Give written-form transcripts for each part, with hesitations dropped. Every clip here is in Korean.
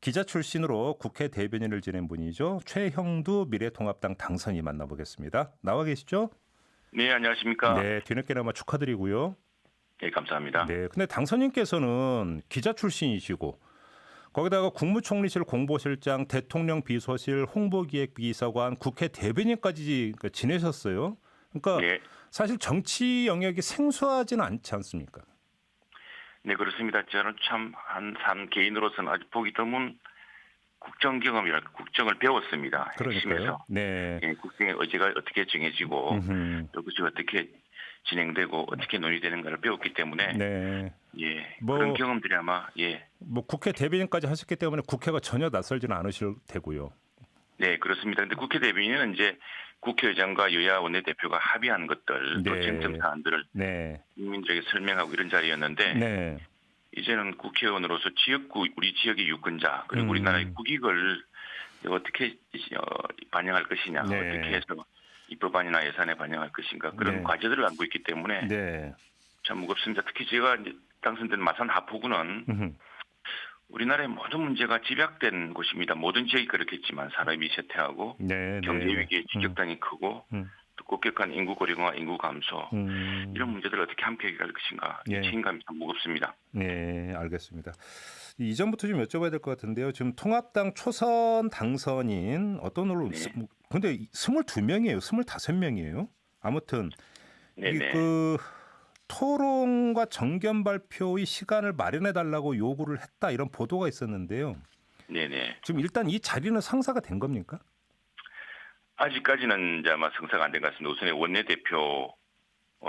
기자 출신으로 국회 대변인을 지낸 분이죠. 최형두 미래통합당 당선인 만나보겠습니다. 나와 계시죠? 네, 안녕하십니까. 네, 뒤늦게나마 축하드리고요. 네, 감사합니다. 네, 근데 당선인께서는 기자 출신이시고 거기다가 국무총리실 공보실장, 대통령 비서실, 홍보기획비서관, 국회 대변인까지 지내셨어요. 그러니까 네, 사실 정치 영역이 생소하지는 않지 않습니까? 네, 그렇습니다. 저는 참 한 삶 개인으로서는 아주 보기 드문 국정 경험이랄까 국정을 배웠습니다. 그러니까요. 핵심에서. 네. 예, 국정의 의제가 어떻게 정해지고 음흠. 또 그것이 어떻게 진행되고 어떻게 논의되는가를 배웠기 때문에 네. 예, 뭐 그런 경험들이 아마 예, 뭐 국회 대변인까지 하셨기 때문에 국회가 전혀 낯설지는 않으실 테고요. 네, 그렇습니다. 근데 국회 대변인은 이제 국회의장과 여야 원내대표가 합의한 것들 또 네. 쟁점 사안들을 네. 국민들에게 설명하고 이런 자리였는데 네. 이제는 국회의원으로서 지역구 우리 지역의 유권자 그리고 우리나라의 국익을 어떻게 반영할 것이냐 네. 어떻게 해서 입법안이나 예산에 반영할 것인가 그런 네. 과제들을 안고 있기 때문에 네. 참 무겁습니다. 특히 제가 이제 당선된 마산 하포구는 음흠. 우리나라의 모든 문제가 집약된 곳입니다. 모든 지역이 그렇겠지만 사람이 쇠퇴하고 네. 경제 네. 위기의 직격탄이 크고 음. 또 급격한 인구 고령화, 인구 감소 이런 음. 문제들을 어떻게 함께 해결할 것인가 예. 책임감이 참 무겁습니다. 네, 알겠습니다. 이전부터 좀 여쭤봐야 될 것 같은데요. 지금 통합당 초선 당선인 어떤 걸로 네. 근데 22명이에요. 25명이에요. 아무튼 네네. 그 토론과 정견 발표의 시간을 마련해 달라고 요구를 했다 이런 보도가 있었는데요. 네네. 지금 일단 이 자리는 상사가 된 겁니까? 아직까지는 이제 아마 성사가 안 된 것 같습니다. 우선에 원내대표,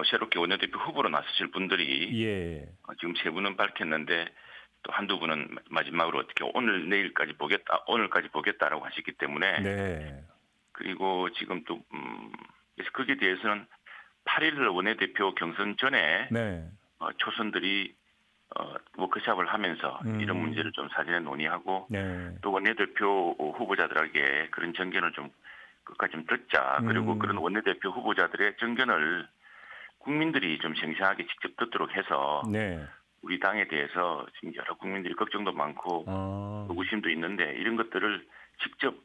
새롭게 원내대표 후보로 나서실 분들이 예. 지금 세 분은 밝혔는데 또 한두 분은 마지막으로 어떻게 오늘까지 보겠다라고 하셨기 때문에 네. 그리고 지금 또, 그래서 거기에 대해서는 8일 원내대표 경선 전에 네. 초선들이 워크숍을 하면서 이런 문제를 좀 사전에 논의하고 네. 또 원내대표 후보자들에게 그런 정견을 좀 끝까지 좀 듣자. 그리고 그런 원내대표 후보자들의 정견을 국민들이 좀 생생하게 직접 듣도록 해서 네. 우리 당에 대해서 지금 여러 국민들이 걱정도 많고 의구심도 있는데 이런 것들을 직접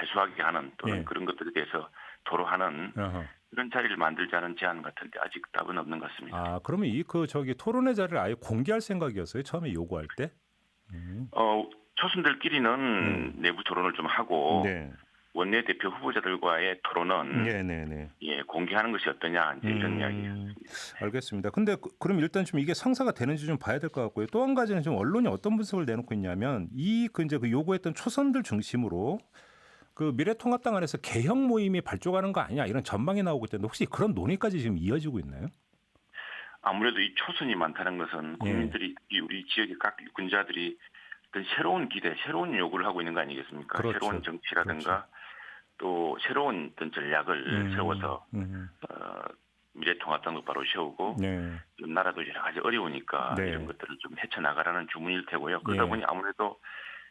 해소하게 하는 또는 예. 그런 것들에 대해서 토로하는 어허. 그런 자리를 만들자는 제안 같은데 아직 답은 없는 것 같습니다. 아, 그러면 토론회 자리를 아예 공개할 생각이었어요? 처음에 요구할 때? 초선들끼리는 내부 토론을 좀 하고 네. 원내대표 후보자들과의 토론은 네네네. 예, 공개하는 것이 어떠냐 이제 이런 이야기였습니다. 알겠습니다. 근데 그럼 일단 좀 이게 성사가 되는지 좀 봐야 될 것 같고요. 또 한 가지는 좀 언론이 어떤 분석을 내놓고 있냐면 이제 그 요구했던 초선들 중심으로 그 미래통합당 안에서 개혁 모임이 발족하는 거 아니냐 이런 전망이 나오고 있는데 혹시 그런 논의까지 지금 이어지고 있나요? 아무래도 이 초선이 많다는 것은 국민들이 우리 지역의 각 유권자들이 어떤 새로운 기대, 새로운 요구를 하고 있는 거 아니겠습니까? 그렇죠. 새로운 정치라든가 또 새로운 어떤 전략을 세워서 미래통합당도 바로 세우고 네. 좀 나라도 여러 가지 어려우니까 네. 이런 것들을 좀 헤쳐나가라는 주문일 테고요. 그러다 예. 보니 아무래도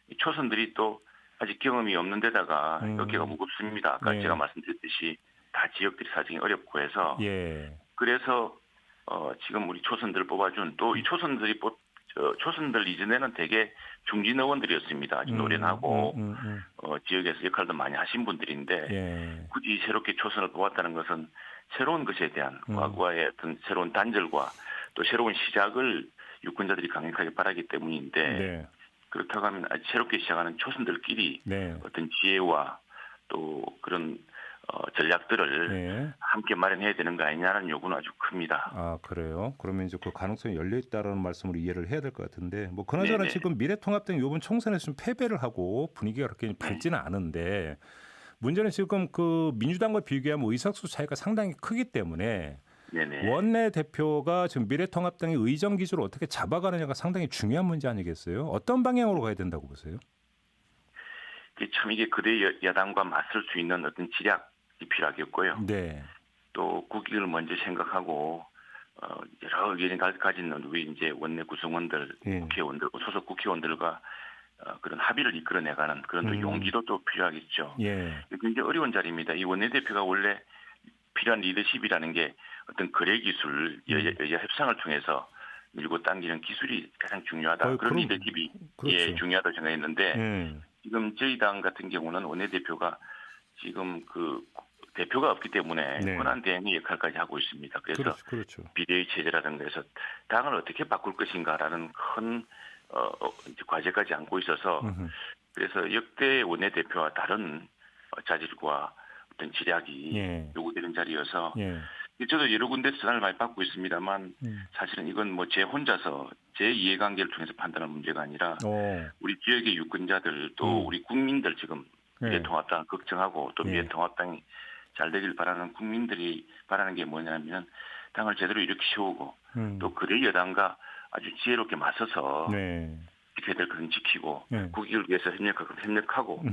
이 초선들이 또 아직 경험이 없는 데다가 어깨가 무겁습니다. 아까 예. 제가 말씀드렸듯이 다 지역들이 사정이 어렵고 해서 예. 그래서 지금 우리 초선들을 뽑아준 또 이 초선들 이전에는 되게 중진 의원들이었습니다. 아주 노련하고 지역에서 역할도 많이 하신 분들인데 예. 굳이 새롭게 초선을 뽑았다는 것은 새로운 것에 대한 과거의 어떤 새로운 단절과 또 새로운 시작을 유권자들이 강력하게 바라기 때문인데 네. 그렇다고 하면 아주 새롭게 시작하는 초선들끼리 네. 어떤 지혜와 또 그런 전략들을 네. 함께 마련해야 되는 거 아니냐는 요구는 아주 큽니다. 아, 그래요? 그러면 이제 그 가능성이 열려 있다라는 말씀으로 이해를 해야 될 것 같은데 뭐 그나저나 네네. 지금 미래통합당이 이번 총선에서 좀 패배를 하고 분위기가 그렇게 밝지는 않은데 문제는 지금 그 민주당과 비교하면 의석수 차이가 상당히 크기 때문에 네네. 원내대표가 지금 미래통합당의 의정 기조를 어떻게 잡아가느냐가 상당히 중요한 문제 아니겠어요? 어떤 방향으로 가야 된다고 보세요? 참 이게 그대 야당과 맞설 수 있는 어떤 지략이 필요하겠고요. 네. 또 국익을 먼저 생각하고 여러 의견이 가진 우리 이제 원내 구성원들, 국회의원들, 소속 국회의원들과 그런 합의를 이끌어내가는 그런 또 용기도 또 필요하겠죠. 예. 굉장히 어려운 자리입니다. 이 원내대표가 원래 필요한 리더십이라는 게 어떤 거래 기술, 여야 협상을 통해서 밀고 당기는 기술이 가장 중요하다. 그런 그럼, 리더십이 그렇죠. 예, 중요하다고 생각했는데 지금 저희 당 같은 경우는 원내대표가 지금 그 대표가 없기 때문에 네. 권한 대행의 역할까지 하고 있습니다. 그래서 그렇죠. 비대위 체제라든가 해서 당을 어떻게 바꿀 것인가라는 큰 이제 과제까지 안고 있어서 그래서 역대 원내대표와 다른 자질과 어떤 지략이 예. 요구되는 자리여서 예. 저도 여러 군데서 전화를 많이 받고 있습니다만 사실은 이건 뭐 제 혼자서 제 이해관계를 통해서 판단하는 문제가 아니라 우리 지역의 유권자들 또 우리 국민들 지금 미래통합당을 걱정하고 또 미래통합당이 잘 되길 바라는 국민들이 바라는 게 뭐냐면 당을 제대로 이렇게 세우고 또 그래 여당과 아주 지혜롭게 맞서서 지켜야 될 것은 지키고 국익을 위해서 협력하고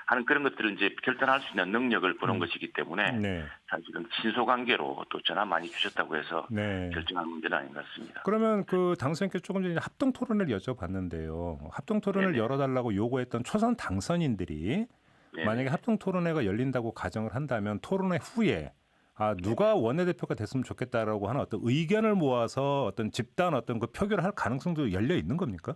하는 그런 것들을 이제 결단할 수 있는 능력을 보는 것이기 때문에 사실은 친소관계로 또 전화 많이 주셨다고 해서 결정한 문제는 아닌 것 같습니다. 그러면 그 당선인께 조금 전에 합동 토론을 여쭤봤는데요. 합동 토론을 열어달라고 요구했던 초선 당선인들이 만약에 합동 토론회가 열린다고 가정을 한다면 토론회 후에 누가 원내대표가 됐으면 좋겠다라고 하는 어떤 의견을 모아서 어떤 집단 어떤 그 표결을 할 가능성도 열려 있는 겁니까?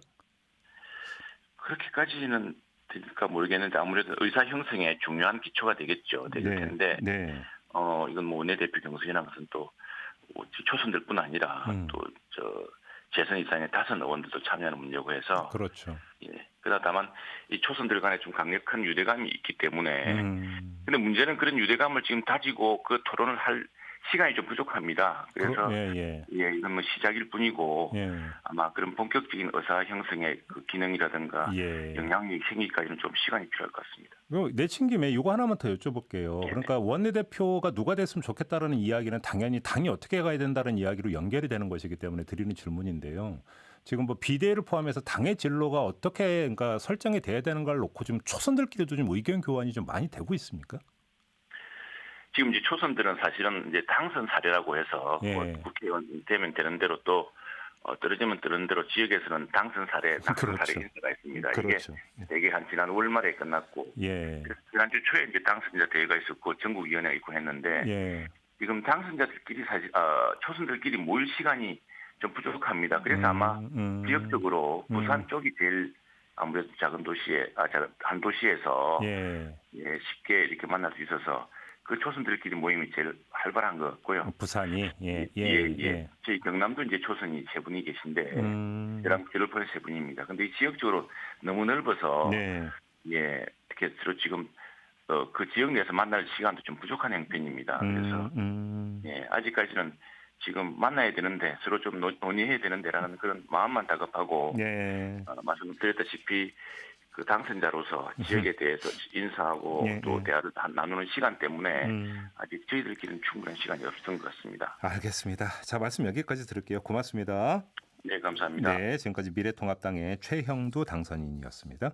그렇게까지는 될까 모르겠는데 아무래도 의사 형성에 중요한 기초가 될 텐데 이건 뭐 원내대표 경선이라는 것은 또 초선들뿐 아니라 또 재선 이상의 다선 의원들도 참여하는 문제고 해서 그렇죠. 그러나 다만 이 초선들 간에 좀 강력한 유대감이 있기 때문에 근데 문제는 그런 유대감을 지금 다지고 그 토론을 할 시간이 좀 부족합니다. 그래서 이건 뭐 시작일 뿐이고 아마 그런 본격적인 의사 형성의 그 기능이라든가 영향력이 생기기까지는 좀 시간이 필요할 것 같습니다. 내친 김에 이거 하나만 더 여쭤볼게요. 그러니까 원내대표가 누가 됐으면 좋겠다라는 이야기는 당연히 당이 어떻게 가야 된다는 이야기로 연결이 되는 것이기 때문에 드리는 질문인데요. 지금 뭐 비대위를 포함해서 당의 진로가 어떻게 그러니까 설정이 돼야 되는 걸 놓고 지금 초선들끼리도 좀 의견 교환이 좀 많이 되고 있습니까? 지금 이제 초선들은 사실은 이제 당선 사례라고 해서 뭐 국회의원 되면 되는 대로 또 떨어지면 떨어진 대로 지역에서는 당선 사례 인사가 있습니다. 이게 대개 한 지난 월말에 끝났고 지난주 초에 이제 당선자 대회가 있었고 전국위원회가 있고 했는데 지금 당선자들끼리 사실 초선들끼리 모일 시간이 좀 부족합니다. 그래서 아마 지역적으로 부산 쪽이 제일 아무래도 작은 도시에 한 도시에서 쉽게 이렇게 만날 수 있어서 그 초선들끼리 모임이 제일 활발한 것 같고요. 부산이 저희 경남도 이제 초선이 3분이 계신데 저를 포함해 3분입니다. 근데 이 지역적으로 너무 넓어서 특히 서로 지금 그 지역 내에서 만날 시간도 좀 부족한 형편입니다. 그래서 아직까지는 지금 만나야 되는데 서로 좀 논의해야 되는데라는 그런 마음만 다급하고 말씀드렸다시피 그 당선자로서 지역에 대해서 인사하고 또 대화를 나누는 시간 때문에 아직 저희들끼리는 충분한 시간이 없었던 것 같습니다. 알겠습니다. 자, 말씀 여기까지 들을게요. 고맙습니다. 네, 감사합니다. 지금까지 미래통합당의 최형두 당선인이었습니다.